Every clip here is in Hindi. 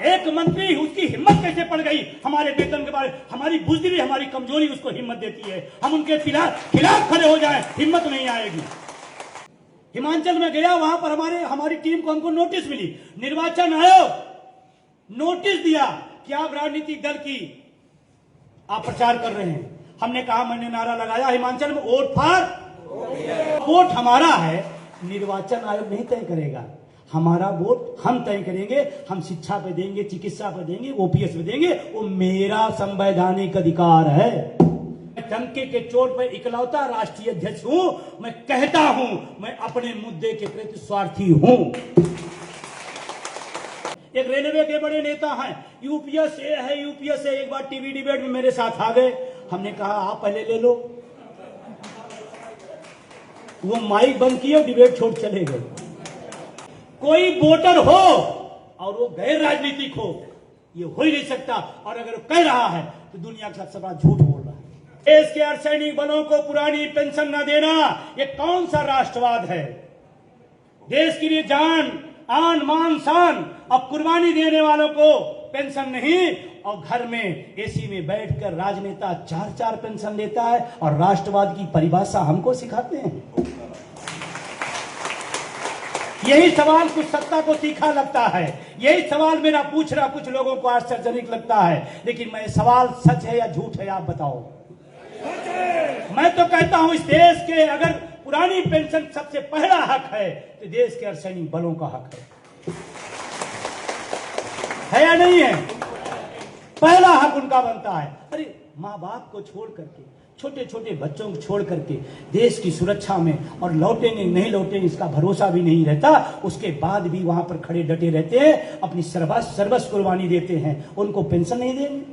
एक मंत्री, उसकी हिम्मत कैसे पड़ गई हमारे वेतन के बारे, हमारी बुजदिली, हमारी कमजोरी उसको हिम्मत देती है। हम उनके खिलाफ खड़े हो जाएं, हिम्मत नहीं आएगी। हिमाचल में गया, वहां पर हमारी टीम को हमको नोटिस मिली, निर्वाचन आयोग नोटिस दिया कि आप राजनीतिक दल की आप प्रचार कर रहे हैं। हमने कहा, मैंने नारा लगाया हिमाचल में, वोट फॉर वोट हमारा है, निर्वाचन आयोग नहीं तय करेगा, हमारा वोट हम तय करेंगे। हम शिक्षा पे देंगे, चिकित्सा पे देंगे, ओपीएस पे देंगे, वो मेरा संवैधानिक अधिकार है। टंके के चोट पर इकलौता राष्ट्रीय अध्यक्ष हूं। मैं कहता हूं, मैं अपने मुद्दे के प्रति स्वार्थी हूं। एक रेलवे के बड़े नेता हैं, यूपीएस है, यूपीएस है। एक बार टीवी डिबेट में मेरे साथ आ गए। हमने कहा, आप पहले ले लो। वो माइक बंद किए और डिबेट छोड़ चले गए। कोई वोटर हो और वो गैर राजनीतिक हो, ये हो ही नहीं सकता। और अगर वो कह रहा है तो दुनिया के सबसे बड़ा झूठ बोल रहा है। देश के अर्धसैनिक बलों को पुरानी पेंशन न देना, ये कौन सा राष्ट्रवाद है? देश के लिए जान, आन, मान, शान और कुर्बानी देने वालों को पेंशन नहीं, और घर में एसी में बैठकर राजनेता 4-4 पेंशन लेता है और राष्ट्रवाद की परिभाषा हमको सिखाते हैं। यही सवाल कुछ सत्ता को तीखा लगता है। यही सवाल मेरा पूछना कुछ लोगों को आश्चर्यजनक लगता है। लेकिन मैं सवाल सच है या झूठ है, आप बताओ। मैं तो कहता हूं, इस देश के अगर पुरानी पेंशन सबसे पहला हक है तो देश के अर्धसैनिक बलों का हक है या नहीं है? पहला हक उनका बनता है। अरे माँ बाप को छोड़ करके, छोटे छोटे बच्चों को छोड़ करके देश की सुरक्षा में, और लौटेंगे नहीं लौटेंगे इसका भरोसा भी नहीं रहता, उसके बाद भी वहां पर खड़े डटे रहते हैं, अपनी सर्वस्व कुर्बानी देते हैं, उनको पेंशन नहीं देंगे।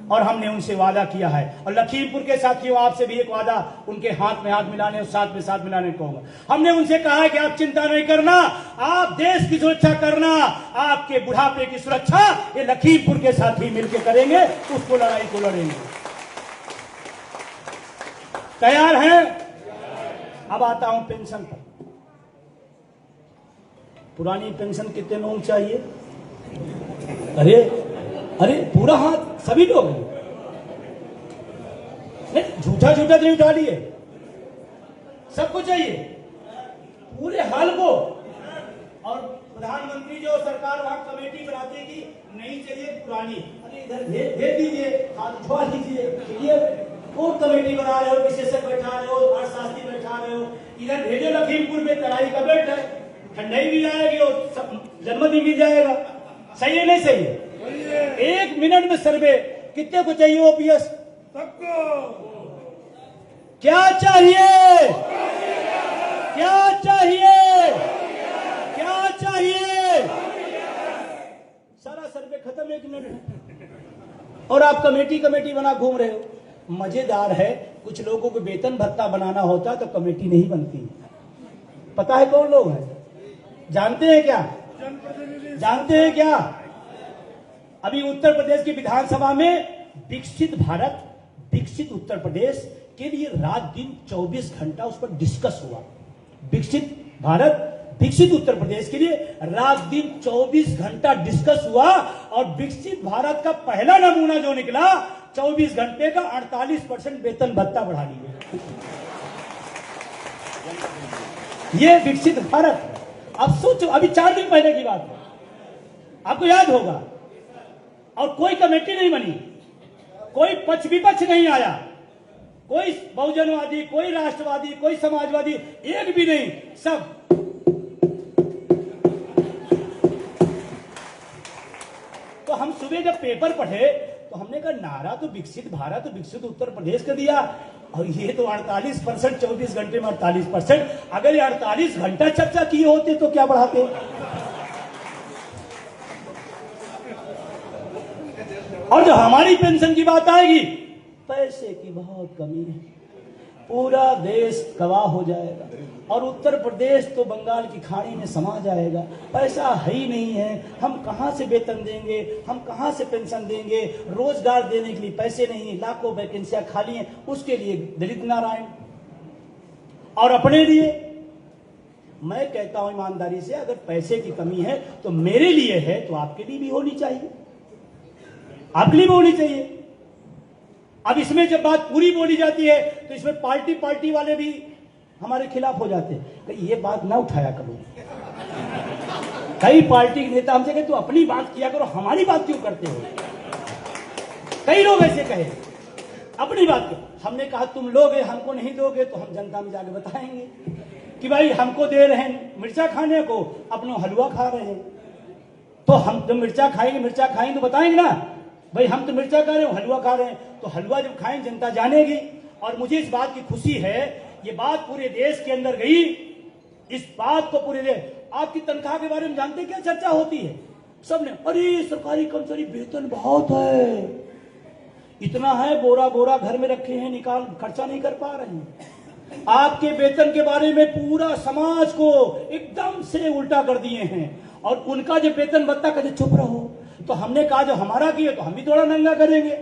और हमने उनसे वादा किया है, और लखीमपुर के साथियों, आपसे भी एक वादा, उनके हाथ में हाथ मिलाने और साथ में साथ मिलाने को कहूंगा। हमने उनसे कहा है कि आप चिंता नहीं करना, आप देश की सुरक्षा करना, आपके बुढ़ापे की सुरक्षा ये लखीमपुर के साथी मिलकर करेंगे, उसको लड़ाई को लड़ेंगे। तैयार हैं? अब आता हूं पेंशन पर। पुरानी पेंशन कितने लोग चाहिए? अरे पूरा हाथ, सभी लोग नहीं, झूठा झूठा नहीं उठा लिए, सबको चाहिए, पूरे हाल को। और प्रधानमंत्री जो सरकार वहां कमेटी बनाती है कि नहीं चाहिए पुरानी, अरे इधर भेज दीजिए, हाथ उठवा दीजिए। ये कोर्ट कमेटी बना रहे हो, विशेषज्ञ बैठा रहे हो, अर्थशास्त्री बैठा रहे हो, इधर भेजो लखीमपुर में, तराई का बेल्ट है, ठंडाई भी जाएगी और जन्मदिन भी जाएगा। सही है नहीं सही है? 1 मिनट में सर्वे, कितने को चाहिए ओपीएस? सबको। क्या चाहिए? क्या चाहिए? क्या चाहिए? सारा सर्वे खत्म 1 मिनट में, और आप कमेटी बना घूम रहे हो। मजेदार है, कुछ लोगों को वेतन भत्ता बनाना होता तो कमेटी नहीं बनती। पता है कौन लोग हैं? जानते हैं क्या? जानते हैं क्या? अभी उत्तर प्रदेश की विधानसभा में विकसित भारत, विकसित उत्तर प्रदेश के लिए रात दिन 24 घंटा उस पर डिस्कस हुआ। विकसित भारत, विकसित उत्तर प्रदेश के लिए रात दिन 24 घंटा डिस्कस हुआ, और विकसित भारत का पहला नमूना जो निकला, 24 घंटे का 48% वेतन भत्ता बढ़ा दिया। ये विकसित भारत। अब सोचो, अभी 4 दिन पहले की बात है, आपको याद होगा। और कोई कमेटी नहीं बनी, कोई पक्ष विपक्ष नहीं आया, कोई बहुजनवादी, कोई राष्ट्रवादी, कोई समाजवादी, एक भी नहीं, सब। तो हम सुबह जब पेपर पढ़े तो हमने कहा, नारा तो विकसित भारत, विकसित उत्तर प्रदेश का दिया, और ये तो 48%, 24 घंटे में 48%। अगर ये 48 घंटा चर्चा किए होते तो क्या बढ़ाते? और जो हमारी पेंशन की बात आएगी, पैसे की बहुत कमी है, पूरा देश गवाह हो जाएगा, और उत्तर प्रदेश तो बंगाल की खाड़ी में समा जाएगा। पैसा है ही नहीं है, हम कहां से वेतन देंगे, हम कहां से पेंशन देंगे, रोजगार देने के लिए पैसे नहीं, लाखों वैकेंसियां खाली हैं, उसके लिए दलित नारायण, और अपने लिए मैं कहता हूं ईमानदारी से, अगर पैसे की कमी है तो मेरे लिए है तो आपके लिए भी होनी चाहिए, आपके लिए भी होनी चाहिए। अब इसमें जब बात पूरी बोली जाती है तो इसमें पार्टी वाले भी हमारे खिलाफ हो जाते हैं। ये बात ना उठाया करो। कई पार्टी के नेता हमसे कहे तो अपनी बात किया करो, हमारी बात क्यों करते हो। कई लोग ऐसे कहे अपनी बात करो। हमने कहा तुम लोगे, हमको नहीं दोगे तो हम जनता में जाके बताएंगे कि भाई हमको दे रहे हैं मिर्चा खाने को, अपना हलवा खा रहे हैं। तो हम जब मिर्चा खाएंगे तो बताएंगे ना भाई हम तो मिर्चा खा रहे हैं, हलवा खा रहे हैं। तो हलवा जब खाएंगे जनता जानेगी। और मुझे इस बात की खुशी है, ये बात पूरे देश के अंदर गई। इस बात को पूरे देश, आपकी तनख्वाह के बारे में जानते क्या चर्चा होती है सबने, अरे सरकारी कर्मचारी वेतन बहुत है, इतना है, बोरा घर में रखे हैं, निकाल खर्चा नहीं कर पा रहे हैं। आपके वेतन के बारे में पूरा समाज को एकदम से उल्टा कर दिए हैं। और उनका जो वेतन बत्ता कहते चुप रहो। तो हमने कहा जो हमारा किए तो हम भी थोड़ा नंगा करेंगे।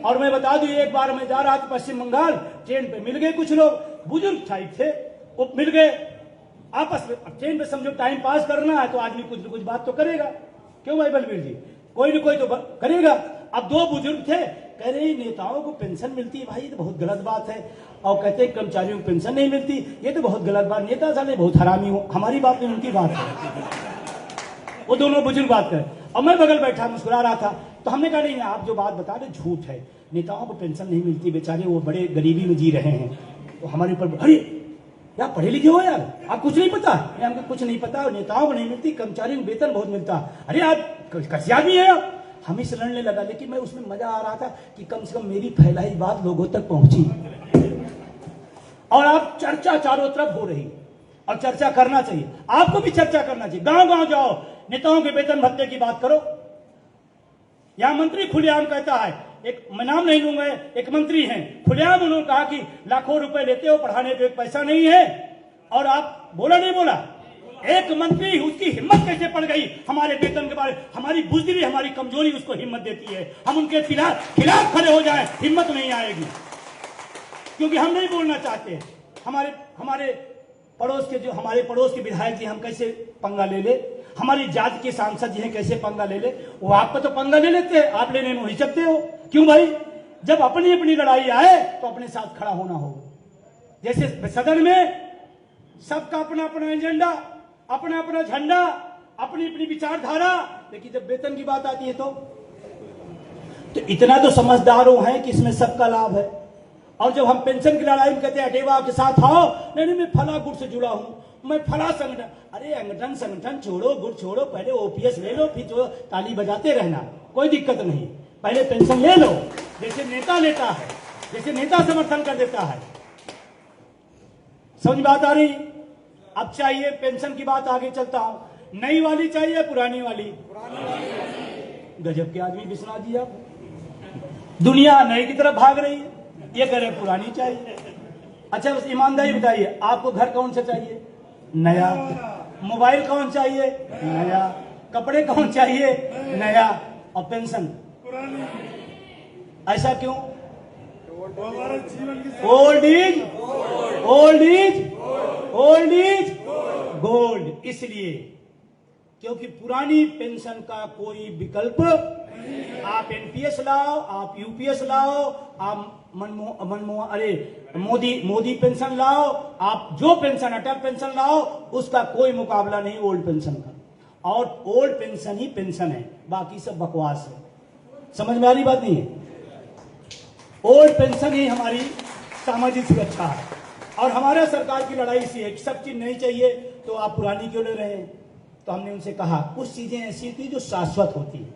और मैं बता दूं, एक बार मैं जा रहा था पश्चिम बंगाल, ट्रेन पे मिल गए कुछ लोग, बुजुर्ग टाइप थे, वो मिल गए आपस में। ट्रेन पे समझो टाइम पास करना है तो आदमी कुछ न कुछ बात तो करेगा, क्यों भाई बलबीर जी, कोई न कोई तो करेगा। अब दो बुजुर्ग थे, कह रहे नेताओं को पेंशन मिलती है, भाई ये तो बहुत गलत बात है। और कहते हैं कर्मचारियों को पेंशन नहीं मिलती, ये तो बहुत गलत बात, नेता साले बहुत हरामी हो। हमारी बात नहीं उनकी बात है, वो दोनों बुजुर्ग बात करें। और मैं बगल बैठा मुस्कुरा रहा था। तो हमने कहा नहीं आप जो बात बता रहे झूठ है, नेताओं को पेंशन नहीं मिलती, बेचारे वो बड़े गरीबी में जी रहे हैं। तो हमारे ऊपर अरे यार पढ़े लिखे हो यार, आप कुछ नहीं पता। हमको कुछ नहीं पता, नेताओं को नहीं मिलती, कर्मचारियों को वेतन बहुत मिलता। अरे आप कैसे आदमी है आप, हम इस लड़ने लगा। लेकिन मैं उसमें मजा आ रहा था कि कम से कम मेरी फैलाई बात लोगों तक पहुंची। और आप चर्चा चारों तरफ हो रही, और चर्चा करना चाहिए, आपको भी चर्चा करना चाहिए। गांव जाओ, नेताओं के वेतन भत्ते की बात करो। यहां मंत्री खुलेआम कहता है, एक मैं नाम नहीं लूंगा, एक मंत्री हैं, खुलेआम उन्होंने कहा कि लाखों रुपए लेते हो, पढ़ाने पे पैसा नहीं है। और आप बोला नहीं बोला, एक मंत्री, उसकी हिम्मत कैसे पड़ गई हमारे वेतन के बारे, हमारी बुजदिली, हमारी कमजोरी उसको हिम्मत देती है। हम उनके खिलाफ खड़े हो जाएं, हिम्मत नहीं आएगी, क्योंकि हम नहीं बोलना चाहते। हमारे पड़ोस के जो हमारे पड़ोस के विधायक जी, हम कैसे पंगा ले ले, हमारी जाति के सांसद जी हैं कैसे पंगा ले ले, वो आपको तो पंगा ले लेते हैं, आप लेने में हिचकते हो क्यों भाई। जब अपनी अपनी लड़ाई आए तो अपने साथ खड़ा होना हो। जैसे सदन में सबका अपना अपना एजेंडा, अपना अपना झंडा, अपनी अपनी विचारधारा, लेकिन जब वेतन की बात आती है तो इतना तो समझदारों हैं कि इसमें सबका लाभ है। और जब हम पेंशन की लड़ाई में कहते हैं अटेवा के साथ आओ, नहीं मैं फला गुट से जुड़ा हूं, मैं फला संगठन, अरे संगठन छोड़ो, गुट छोड़ो, पहले ओपीएस ले लो, फिर जो ताली बजाते रहना, कोई दिक्कत नहीं, पहले पेंशन ले लो, जैसे नेता लेता है, जैसे नेता समर्थन कर देता है। समझ बात आ रही। अब चाहिए पेंशन की बात, आगे चलता हूं, नई वाली चाहिए पुरानी वाली। गजब के आदमी विश्वनाथ जी आप, दुनिया नई की तरफ भाग रही है, ये कह रहे पुरानी चाहिए। अच्छा बस ईमानदारी बताइए, आपको घर कौन सा चाहिए, नया, मोबाइल कौन चाहिए, नया, कपड़े कौन चाहिए, नया, और पेंशन ऐसा क्यों। ओल्ड इज गोल्ड, इसलिए क्योंकि पुरानी पेंशन का कोई विकल्प, आप एनपीएस लाओ, आप यूपीएस लाओ, आप मोदी पेंशन लाओ, आप जो पेंशन अटल पेंशन लाओ, उसका कोई मुकाबला नहीं ओल्ड पेंशन का। और ओल्ड पेंशन ही पेंशन है, बाकी सब बकवास है। समझ में आ रही बात नहीं है। ओल्ड पेंशन ही हमारी सामाजिक सुरक्षा है। और हमारा सरकार की लड़ाई इसी है कि सब चीज नहीं चाहिए तो आप पुरानी क्यों ले रहे हैं। तो हमने उनसे कहा कुछ चीजें ऐसी होती जो शाश्वत होती है,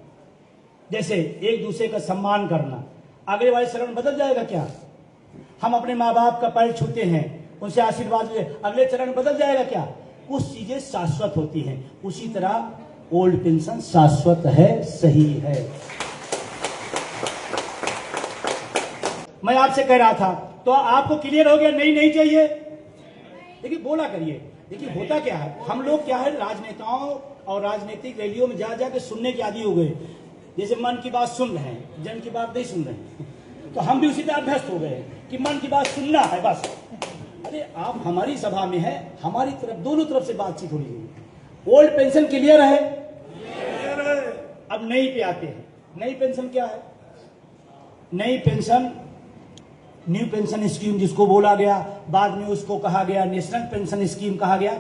जैसे एक दूसरे का सम्मान करना। अगले वाले चरण बदल जाएगा क्या, हम अपने माँ बाप का पैर छूते हैं, उनसे आशीर्वाद ले, अगले चरण बदल जाएगा क्या। कुछ चीजें शाश्वत होती हैं, उसी तरह ओल्ड पेंशन शाश्वत है, सही है। मैं आपसे कह रहा था तो आपको क्लियर हो गया, नहीं चाहिए। देखिए बोला करिए। देखिए होता क्या है, हम लोग क्या है, राजनेताओं और राजनीतिक रैलियों में जा जाके सुनने के आदी हो गए। जैसे मन की बात सुन रहे हैं, जन की बात नहीं सुन रहे हैं। तो हम भी उसी तरह अभ्यस्त हो गए कि मन की बात सुनना है बस। अरे आप हमारी सभा में है, हमारी तरफ दोनों तरफ से बातचीत हो रही है। ओल्ड पेंशन क्लियर है, अब नई पे आते हैं। नई पेंशन क्या है? नई पेंशन न्यू पेंशन स्कीम जिसको बोला गया, बाद में उसको कहा गया नेशनल पेंशन स्कीम कहा गया।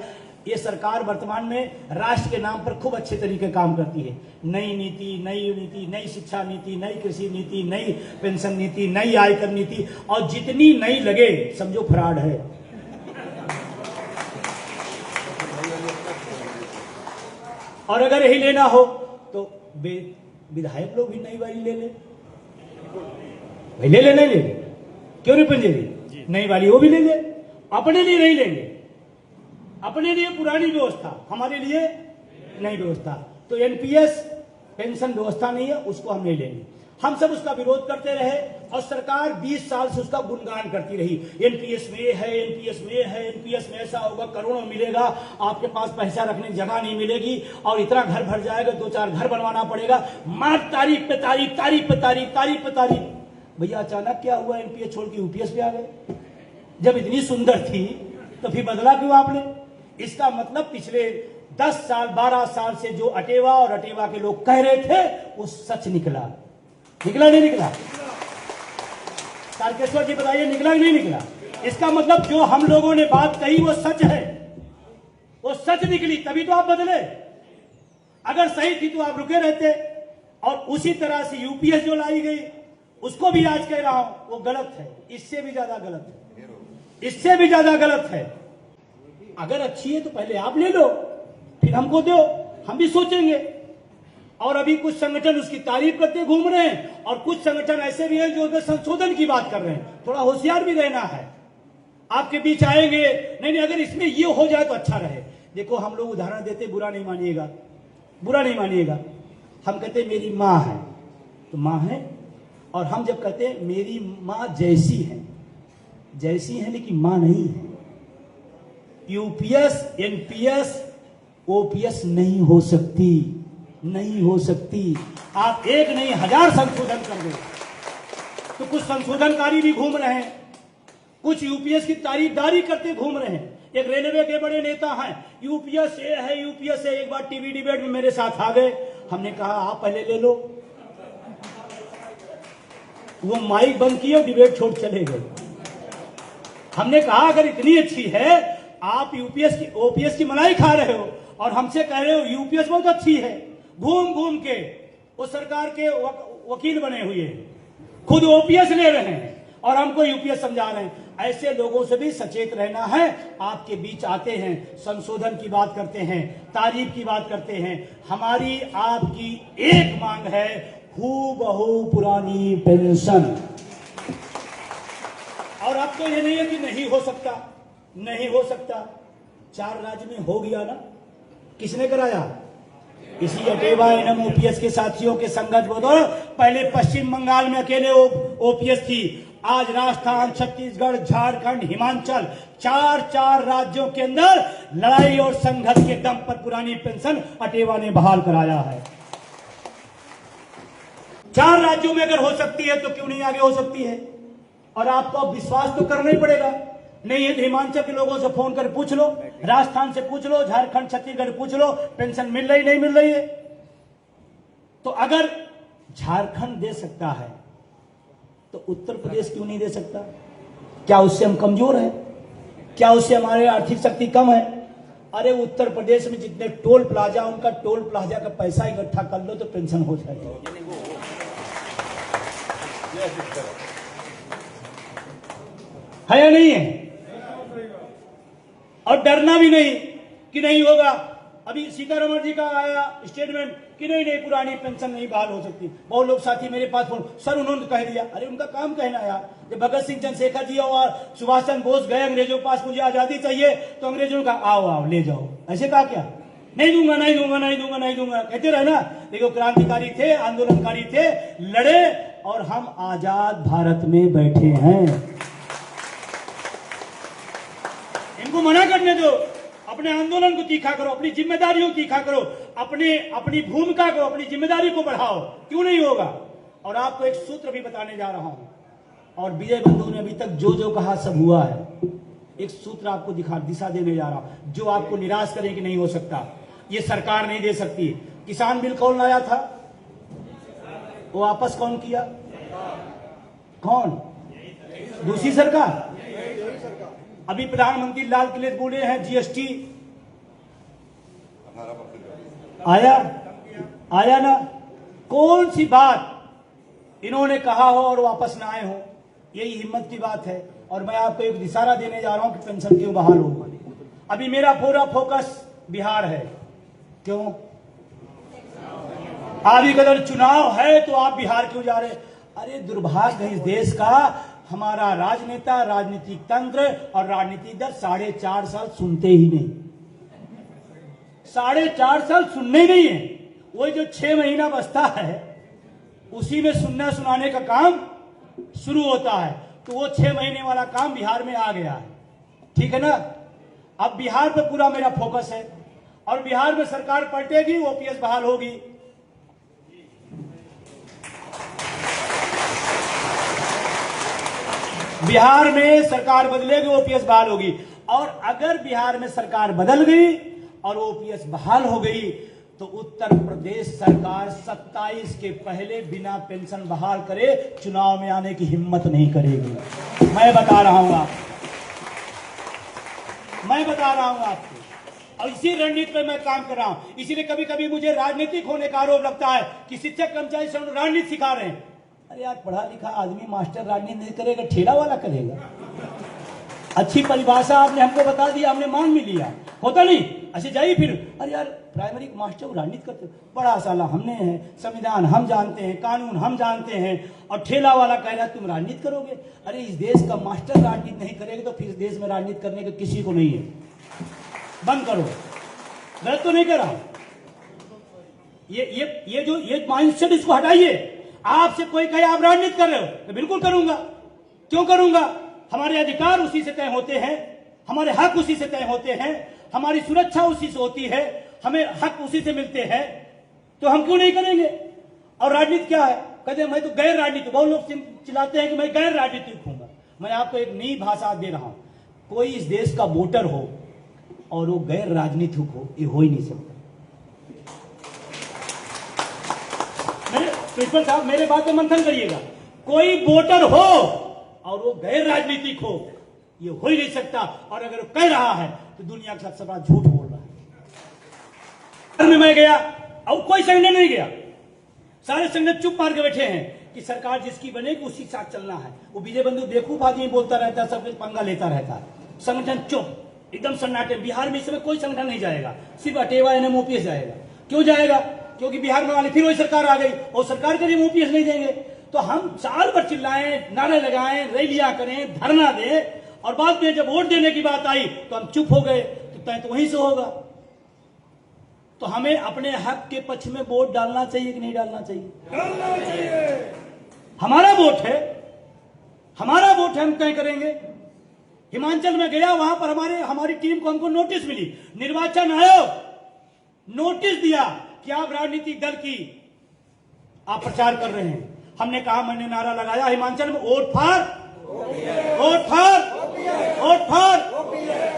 ये सरकार वर्तमान में राष्ट्र के नाम पर खूब अच्छे तरीके काम करती है। नई नीति, नई शिक्षा नीति, नई कृषि नीति, नई पेंशन नीति, नई आयकर नीति, और जितनी नई लगे समझो फ्रॉड है। और अगर यही लेना हो तो विधायक लोग भी नई वाली ले ले, भाई ले ले, नहीं ले ले, क्यों नहीं पंजे? नई वाली वो भी ले ले। अपने लिए नहीं लेंगे, अपने लिए पुरानी व्यवस्था, हमारे लिए नई व्यवस्था। तो एनपीएस पेंशन व्यवस्था नहीं है, उसको हम नहीं लेंगे। हम सब उसका विरोध करते रहे और सरकार 20 साल से उसका गुणगान करती रही। एनपीएस में है, एनपीएस में है, एनपीएस में ऐसा होगा, करोड़ों मिलेगा, आपके पास पैसा रखने की जगह नहीं मिलेगी और इतना घर भर जाएगा, 2-4 घर बनवाना पड़ेगा। मार तारीफ पे तारीफ, तारीफ पे तारीफ, तारीफ पे तारीफ। भैया अचानक क्या हुआ? एनपीएस छोड़ के यूपीएस पे आ गए। जब इतनी सुंदर थी तो फिर बदला क्यों आपने? इसका मतलब पिछले 10 साल 12 साल से जो अटेवा और अटेवा के लोग कह रहे थे वो सच निकला। निकला नहीं निकला? तारकेश्वर जी बताइए, निकला नहीं निकला? इसका मतलब जो हम लोगों ने बात कही वो सच है, वो सच निकली, तभी तो आप बदले। अगर सही थी तो आप रुके रहते। और उसी तरह से यूपीएस जो लाई गई उसको भी आज कह रहा हूं वो गलत है, इससे भी ज्यादा गलत है, इससे भी ज्यादा गलत है। अगर अच्छी है तो पहले आप ले लो, फिर हमको दो, हम भी सोचेंगे। और अभी कुछ संगठन उसकी तारीफ करते घूम रहे हैं और कुछ संगठन ऐसे भी हैं जो अगर संशोधन की बात कर रहे हैं। थोड़ा होशियार भी रहना है। आपके बीच आएंगे, नहीं अगर इसमें ये हो जाए तो अच्छा रहे। देखो हम लोग उदाहरण देते, बुरा नहीं मानिएगा, बुरा नहीं मानिएगा। हम कहते मेरी माँ है तो माँ है, और हम जब कहते हैं मेरी माँ जैसी है, जैसी है लेकिन माँ नहीं है। यूपीएस, एनपीएस, ओपीएस नहीं हो सकती, नहीं हो सकती। आप एक नहीं 1000 संशोधन कर दो। तो कुछ संशोधनकारी भी घूम रहे हैं, कुछ यूपीएस की तारीफदारी करते घूम रहे हैं। एक रेलवे के बड़े नेता हैं, यूपीएस ये है, यूपीएस है। एक बार टीवी डिबेट में मेरे साथ आ गए, हमने कहा आप पहले ले लो। वो माइक बंद किए और डिबेट छोड़ चले गए। हमने कहा अगर इतनी अच्छी है, आप यूपीएस की ओपीएस की मलाई खा रहे हो और हमसे कह रहे हो यूपीएस बहुत अच्छी है। घूम घूम के वो सरकार के वकील बने हुए हैं, खुद ओपीएस ले रहे हैं और हमको यूपीएस समझा रहे हैं। ऐसे लोगों से भी सचेत रहना है। आपके बीच आते हैं, संशोधन की बात करते हैं, तारीफ की बात करते हैं। हमारी आपकी एक मांग है, हूबहू पुरानी पेंशन। और अब तो ये नहीं है कि नहीं हो सकता, नहीं हो सकता। 4 राज्य में हो गया ना, किसने कराया? इसी अटेवा एनएम ओपीएस के साथियों के संगत बदौलत। पहले पश्चिम बंगाल में अकेले ओपीएस थी, आज राजस्थान, छत्तीसगढ़, झारखंड, हिमाचल, 4 राज्यों के अंदर लड़ाई और संघर्ष के दम पर पुरानी पेंशन अटेवा ने बहाल कराया है। 4 राज्यों में अगर हो सकती है तो क्यों नहीं आगे हो सकती है? और आपको अब विश्वास तो करना ही पड़ेगा। नहीं है तो हिमाचल के लोगों से फोन कर पूछ लो, राजस्थान से पूछ लो, झारखंड छत्तीसगढ़ पूछ लो, पेंशन मिल रही नहीं मिल रही है। तो अगर झारखंड दे सकता है तो उत्तर प्रदेश क्यों नहीं दे सकता? क्या उससे हम कमजोर हैं? क्या उससे हमारे आर्थिक शक्ति कम है? अरे उत्तर प्रदेश में जितने टोल प्लाजा, उनका टोल प्लाजा का पैसा इकट्ठा कर लो तो पेंशन हो जाएगी। है या नहीं है? और डरना भी नहीं कि नहीं होगा। अभी सीतारमण जी का आया स्टेटमेंट कि नहीं नहीं पुरानी पेंशन नहीं बहाल हो सकती। बहुत लोग साथी मेरे पास फोन, सर उन्होंने कह दिया। अरे उनका काम कहना यार। जब भगत सिंह चंद्रशेखर जी और सुभाष चंद्र बोस गए अंग्रेजों के पास, मुझे आजादी चाहिए, तो अंग्रेजों ने कहा आओ आओ ले जाओ। ऐसे कहा क्या? नहीं दूंगा नहीं दूंगा नहीं दूंगा नहीं दूंगा कहते रहे ना। देखो क्रांतिकारी थे, आंदोलनकारी थे, लड़े और हम आजाद भारत में बैठे हैं। इनको मना करने दो, अपने आंदोलन को तीखा करो, अपनी जिम्मेदारियों को तीखा करो, अपनी भूमिका को, अपनी जिम्मेदारी को बढ़ाओ। क्यों नहीं होगा? और आपको एक सूत्र भी बताने जा रहा हूं। और विजय बंधु ने अभी तक जो जो कहा सब हुआ है। एक सूत्र आपको दिशा देने जा रहा हूं, जो आपको निराश करे कि नहीं हो सकता, ये सरकार नहीं दे सकती। किसान बिल कौन लाया था? वो वापस कौन किया? कौन? दूसरी सरकार। अभी प्रधानमंत्री लाल किले बोले हैं जीएसटी आया ना। कौन सी बात इन्होंने कहा हो और वापस ना आए हो? यही हिम्मत की बात है। और मैं आपको एक इशारा देने जा रहा हूं कि पेंशन क्यों बहाल हो। अभी मेरा पूरा फोकस बिहार है। क्यों? अभी अगर चुनाव है तो आप बिहार क्यों जा रहे? अरे दुर्भाग्य है इस देश का, हमारा राजनेता, राजनीतिक तंत्र और राजनीतिक दल 4.5 साल सुनते ही नहीं। 4.5 साल सुनने ही नहीं है। वो जो 6 महीना बचता है उसी में सुनना सुनाने का काम शुरू होता है। तो वो 6 महीने वाला काम बिहार में आ गया है। ठीक है ना? अब बिहार पे पूरा मेरा फोकस है और बिहार में सरकार पलटेगी, ओपीएस बहाल होगी। बिहार में सरकार बदलेगी, ओपीएस बहाल होगी। और अगर बिहार में सरकार बदल गई और ओपीएस बहाल हो गई तो उत्तर प्रदेश सरकार 27 के पहले बिना पेंशन बहाल करे चुनाव में आने की हिम्मत नहीं करेगी। मैं बता रहा हूं आपको। और इसी रणनीति पे मैं काम कर रहा हूं। इसीलिए कभी कभी मुझे राजनीतिक होने का आरोप लगता है कि शिक्षक कर्मचारी संघ राजनीति सिखा रहे हैं। अरे यार, पढ़ा लिखा आदमी मास्टर राजनीति नहीं करेगा, ठेला वाला करेगा। अच्छी परिभाषा आपने हमको बता दिया, हमने मान भी लिया। होता नहीं ऐसे जाइए फिर, अरे यार प्राइमरी मास्टर राजनीति करते, बड़ा साला हमने है, संविधान हम जानते हैं, कानून हम जानते हैं, और ठेला वाला कह रहा है तुम राजनीति करोगे। अरे इस देश का मास्टर राजनीति नहीं करेगा तो फिर इस देश में राजनीति करने का किसी को नहीं है। बंद करो। गलत तो नहीं कर रहा हूं। ये माइंडसेट, इसको हटाइए। आपसे कोई कहे आप राजनीति कर रहे हो तो बिल्कुल करूंगा। क्यों करूंगा? हमारे अधिकार उसी से तय होते हैं, हमारे हक उसी से तय होते हैं, हमारी सुरक्षा उसी से होती है, हमें हक उसी से मिलते हैं, तो हम क्यों नहीं करेंगे? और राजनीति क्या है? कहते मैं तो गैर राजनीति। बहुत लोग चिल्लाते हैं कि मैं गैर राजनीतिक हूं। मैं आपको एक नई भाषा दे रहा हूं। कोई इस देश का वोटर हो और वो गैर राजनीतिक हो, ये हो ही नहीं सकता। प्रिंसिपल साहब, मेरे बात पे मंथन करिएगा। कोई वोटर हो और वो गैर राजनीतिक हो, ये हो ही नहीं सकता। और अगर वो कह रहा है तो दुनिया का सबसे बड़ा झूठ बोल रहा है। मैं गया और कोई संगठन नहीं गया, सारे संगठन चुप मार के बैठे हैं कि सरकार जिसकी बनेगी उसी साथ चलना है। वो विजय बंधु बेवकूफ आदमी बोलता रहता है, सब कुछ पंगा लेता रहता है। संगठन चुप, एकदम सन्नाटे। बिहार में इस समय कोई संगठन नहीं जाएगा, सिर्फ अटेवा एनएम ओपीएस जाएगा। क्यों जाएगा? क्योंकि बिहार में वाले फिर वही सरकार आ गई और सरकार के लिए ओपीएस नहीं देंगे। तो हम साल भर चिल्लाएं, नारे लगाएं, रैलियां करें, धरना दें, और बाद में जब वोट देने की बात आई तो हम चुप हो गए। तो तय तो वहीं से होगा। तो हमें अपने हक के पक्ष में वोट डालना चाहिए कि नहीं डालना चाहिए? डालना चाहिए। हमारा वोट है, हम तय करेंगे। हिमाचल में गया, वहां पर हमारी टीम को हमको नोटिस मिली, निर्वाचन आयोग नोटिस दिया कि आप राजनीतिक दल की आप प्रचार कर रहे हैं। हमने कहा, मैंने नारा लगाया हिमाचल में, वोट फॉर।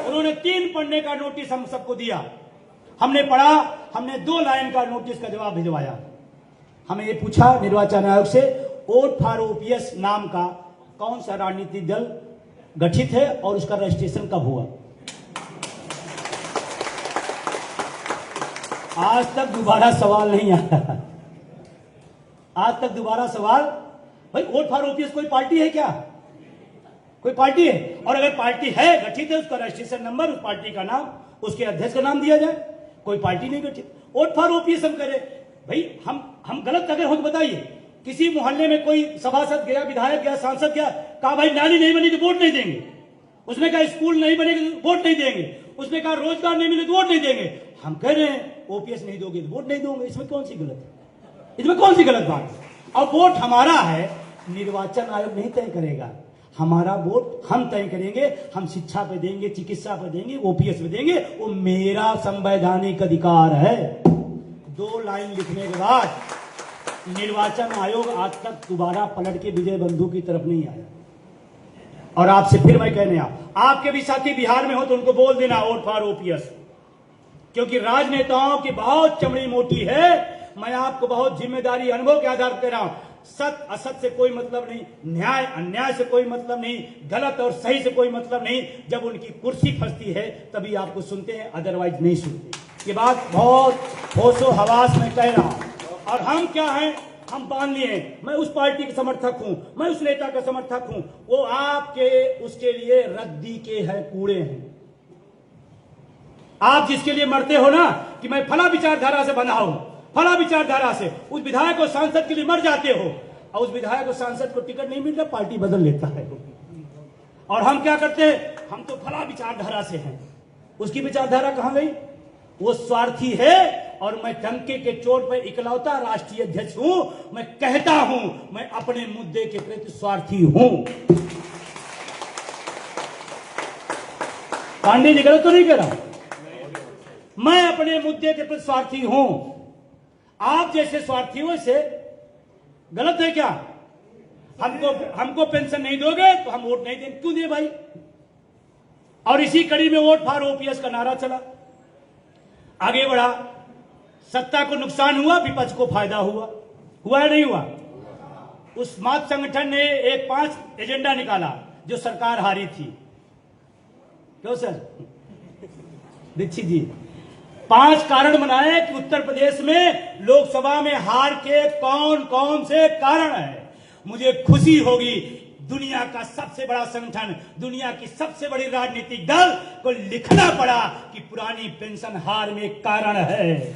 उन्होंने 3 पन्ने का नोटिस हम सबको दिया। हमने पढ़ा, हमने 2 लाइन का नोटिस का जवाब भिजवाया। हमें ये पूछा निर्वाचन आयोग से, वोट फॉर ओपीएस नाम का कौन सा राजनीतिक दल गठित है और उसका रजिस्ट्रेशन कब हुआ? आज तक दोबारा सवाल नहीं आया। आज तक दोबारा सवाल, भाई वोट फॉर ओपीएस कोई पार्टी है क्या? कोई पार्टी है? और अगर पार्टी है, गठित है, उसका रजिस्ट्रेशन नंबर, उस पार्टी का नाम, उसके अध्यक्ष का नाम दिया जाए। कोई पार्टी नहीं गठित, वोट फॉर ओपीएस हम करें। भाई हम गलत अगर हो तो बताइए। किसी मोहल्ले में कोई सभासद गया, विधायक गया, सांसद गया, कहा भाई नाली नहीं बनी तो वोट नहीं देंगे। उसने कहा स्कूल नहीं बनेगी तो वोट नहीं देंगे। उसने कहा रोजगार नहीं मिले तो वोट नहीं देंगे। हम कह रहे हैं ओपीएस नहीं दोगे तो वोट नहीं दोगे। इसमें कौन सी गलत है? इसमें कौन सी गलत बात है? अब वोट हमारा है, निर्वाचन आयोग नहीं तय करेगा। हमारा वोट हम तय करेंगे। हम शिक्षा पे देंगे, चिकित्सा पे देंगे, ओपीएस पे देंगे। वो मेरा संवैधानिक अधिकार है। 2 लाइन लिखने के बाद निर्वाचन आयोग आज तक दोबारा पलट के विजय बंधु की तरफ नहीं आया। और आपसे फिर मैं कहने आपके भी साथी बिहार में हो तो उनको बोल देना वोट फॉर ओपीएस, क्योंकि राजनेताओं की बहुत चमड़ी मोटी है। मैं आपको बहुत जिम्मेदारी अनुभव के आधार पर कह रहा हूं। सत्य असत से कोई मतलब नहीं, न्याय अन्याय से कोई मतलब नहीं, गलत और सही से कोई मतलब नहीं। जब उनकी कुर्सी फंसती है तभी आपको सुनते हैं, अदरवाइज नहीं सुनते। ये बात बहुत होशो हवास में कह रहा हूं। और हम क्या हैं, हम बांध लिए हैं। मैं उस पार्टी का समर्थक हूं, मैं उस नेता का समर्थक हूं, वो आपके उसके लिए रद्दी के है, कूड़े हैं। आप जिसके लिए मरते हो ना कि मैं फला विचारधारा से बना हूं, फला विचारधारा से, उस विधायक और सांसद के लिए मर जाते हो, और उस विधायक और सांसद को टिकट नहीं मिलता, पार्टी बदल लेता है। और हम क्या करते हैं, हम तो फला विचारधारा से हैं। उसकी विचारधारा कहां गई? वो स्वार्थी है। और मैं डंके के चोट पर इकलौता राष्ट्रीय अध्यक्ष हूं। मैं कहता हूं मैं अपने मुद्दे के प्रति स्वार्थी हूं। पांडे जी गलत तो नहीं कह रहा, मैं अपने मुद्दे के प्रति स्वार्थी हूं। आप जैसे स्वार्थी हो वैसे गलत है क्या? हमको पेंशन नहीं दोगे तो हम वोट नहीं देंगे। क्यों दे भाई? और इसी कड़ी में वोट फॉर ओपीएस का नारा चला, आगे बढ़ा। सत्ता को नुकसान हुआ, विपक्ष को फायदा हुआ। हुआ या नहीं हुआ? उस मात संगठन ने एक 5 एजेंडा निकाला जो सरकार हारी थी। क्यों सर दीक्षित जी? 5 कारण बनाए कि उत्तर प्रदेश में लोकसभा में हार के कौन कौन से कारण है। मुझे खुशी होगी दुनिया का सबसे बड़ा संगठन, दुनिया की सबसे बड़ी राजनीतिक दल को लिखना पड़ा कि पुरानी पेंशन हार में कारण है।